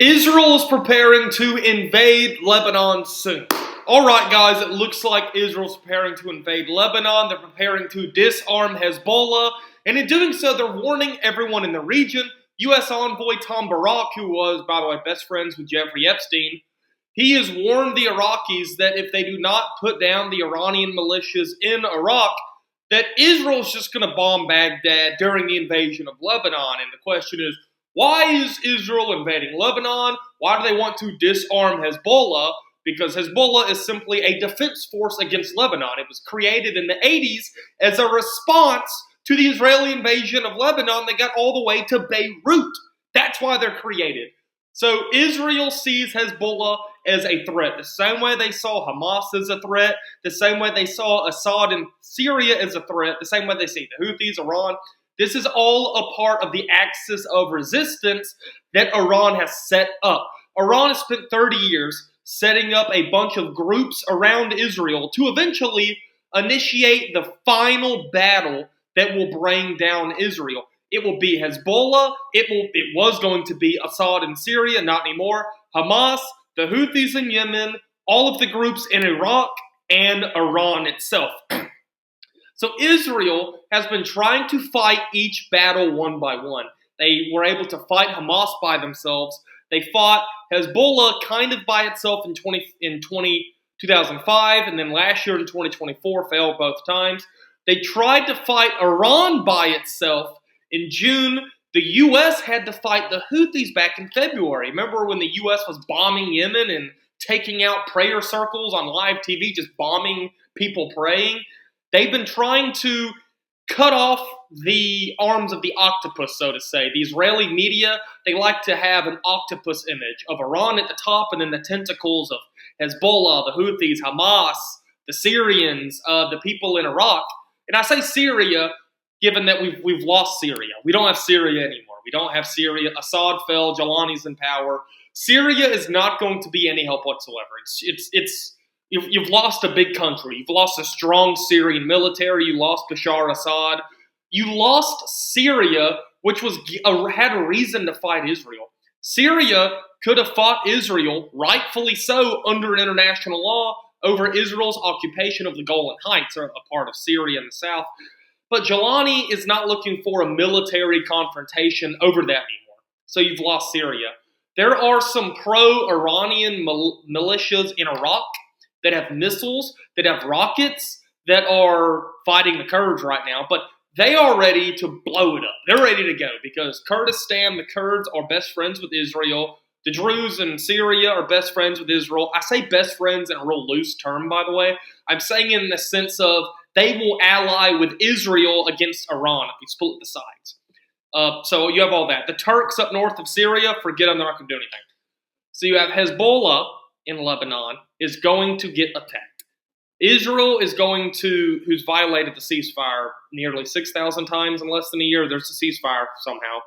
Israel is preparing to invade Lebanon soon. Alright guys, it looks like Israel's preparing to invade Lebanon. They're preparing to disarm Hezbollah. And in doing so, they're warning everyone in the region. U.S. envoy Tom Barak, who was, by the way, best friends with Jeffrey Epstein, he has warned the Iraqis that if they do not put down the Iranian militias in Iraq, that Israel's just going to bomb Baghdad during the invasion of Lebanon. And the question is, why is Israel invading Lebanon? Why do they want to disarm Hezbollah? Because Hezbollah is simply a defense force against Lebanon. It was created in the 80s as a response to the Israeli invasion of Lebanon that got all the way to Beirut. That's why they're created. So Israel sees Hezbollah as a threat. The same way they saw Hamas as a threat, the same way they saw Assad in Syria as a threat, the same way they see the Houthis, Iran. This is all a part of the axis of resistance that Iran has set up. Iran has spent 30 years setting up a bunch of groups around Israel to eventually initiate the final battle that will bring down Israel. It will be Hezbollah. It was going to be Assad in Syria, not anymore. Hamas, the Houthis in Yemen, all of the groups in Iraq, and Iran itself. So Israel has been trying to fight each battle one by one. They were able to fight Hamas by themselves. They fought Hezbollah kind of by itself in 2005, and then last year in 2024 failed both times. They tried to fight Iran by itself. In June, the U.S. had to fight the Houthis back in February. Remember when the U.S. was bombing Yemen and taking out prayer circles on live TV, just bombing people praying? They've been trying to cut off the arms of the octopus, so to say. The Israeli media, they like to have an octopus image of Iran at the top and then the tentacles of Hezbollah, the Houthis, Hamas, the Syrians, the people in Iraq. And I say Syria, given that we've lost Syria. We don't have Syria anymore. We don't have Syria. Assad fell. Jalani's in power. Syria is not going to be any help whatsoever. You've lost a big country. You've lost a strong Syrian military. You lost Bashar Assad. You lost Syria, which had a reason to fight Israel. Syria could have fought Israel, rightfully so, under international law, over Israel's occupation of the Golan Heights, or a part of Syria in the south. But Jalani is not looking for a military confrontation over that anymore. So you've lost Syria. There are some pro-Iranian militias in Iraq that have missiles, that have rockets, that are fighting the Kurds right now, but they are ready to blow it up. They're ready to go because Kurdistan, the Kurds, are best friends with Israel. The Druze in Syria are best friends with Israel. I say best friends in a real loose term, by the way. I'm saying in the sense of they will ally with Israel against Iran if you split the sides. So you have all that. The Turks up north of Syria, forget them, they're not going to do anything. So you have Hezbollah in Lebanon is going to get attacked. Israel is going to, who's violated the ceasefire nearly 6,000 times in less than a year. There's a ceasefire somehow.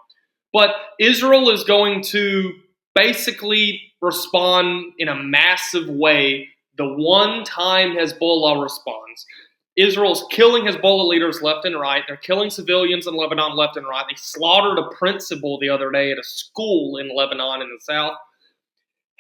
But Israel is going to basically respond in a massive way the one time Hezbollah responds. Israel's killing Hezbollah leaders left and right. They're killing civilians in Lebanon left and right. They slaughtered a principal the other day at a school in Lebanon in the south.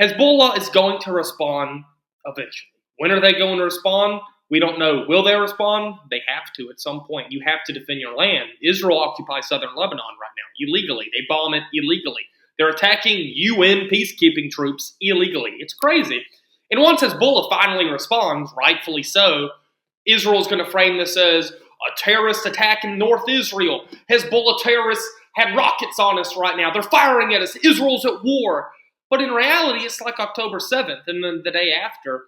Hezbollah is going to respond eventually. When are they going to respond? We don't know. Will they respond? They have to at some point. You have to defend your land. Israel occupies southern Lebanon right now, illegally. They bomb it illegally. They're attacking UN peacekeeping troops illegally. It's crazy. And once Hezbollah finally responds, rightfully so, Israel's going to frame this as a terrorist attack in North Israel. Hezbollah terrorists had rockets on us right now. They're firing at us. Israel's at war. But in reality, it's like October 7th and then the day after.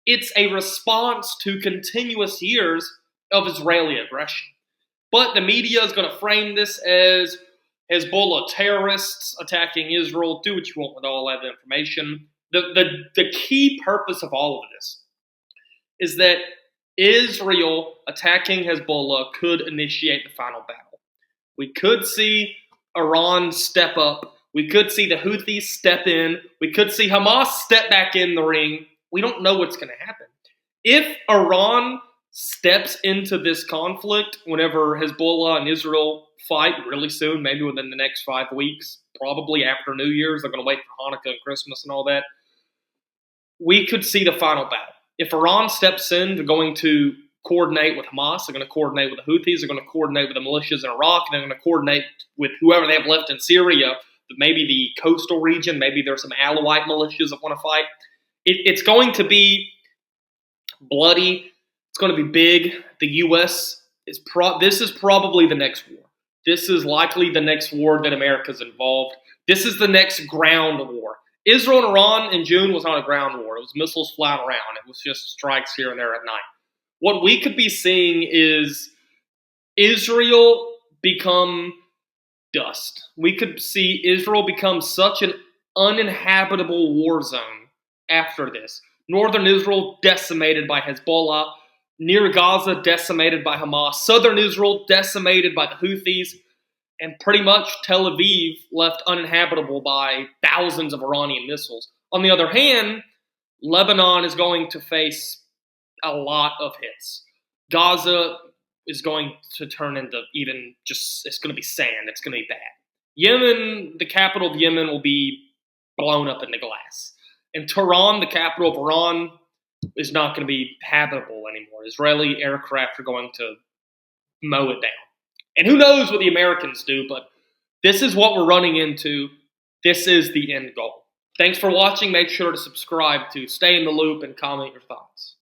It's a response to continuous years of Israeli aggression. But the media is going to frame this as Hezbollah terrorists attacking Israel. Do what you want with all that information. The key purpose of all of this is that Israel attacking Hezbollah could initiate the final battle. We could see Iran step up. We could see the Houthis step in. We could see Hamas step back in the ring. We don't know what's going to happen. If Iran steps into this conflict whenever Hezbollah and Israel fight really soon, maybe within the next 5 weeks, probably after New Year's. They're going to wait for Hanukkah and Christmas and all that. We could see the final battle. If Iran steps in, they're going to coordinate with Hamas. They're going to coordinate with the Houthis. They're going to coordinate with the militias in Iraq. They're going to coordinate with whoever they have left in Syria, maybe the coastal region. Maybe there's some Alawite militias that want to fight. It's going to be bloody. It's going to be big. The U.S. this is probably the next war. This is likely the next war that America's involved. This is the next ground war. Israel and Iran in June was not a ground war. It was missiles flying around. It was just strikes here and there at night. What we could be seeing is Israel become dust. We could see Israel become such an uninhabitable war zone after this. Northern Israel decimated by Hezbollah. Near Gaza decimated by Hamas. Southern Israel decimated by the Houthis. And pretty much Tel Aviv left uninhabitable by thousands of Iranian missiles. On the other hand, Lebanon is going to face a lot of hits. Gaza is going to turn into it's going to be sand. It's going to be bad. Yemen, the capital of Yemen, will be blown up into glass. And Tehran, the capital of Iran, is not going to be habitable anymore. Israeli aircraft are going to mow it down. And who knows what the Americans do, but this is what we're running into. This is the end goal. Thanks for watching. Make sure to subscribe to stay in the loop and comment your thoughts.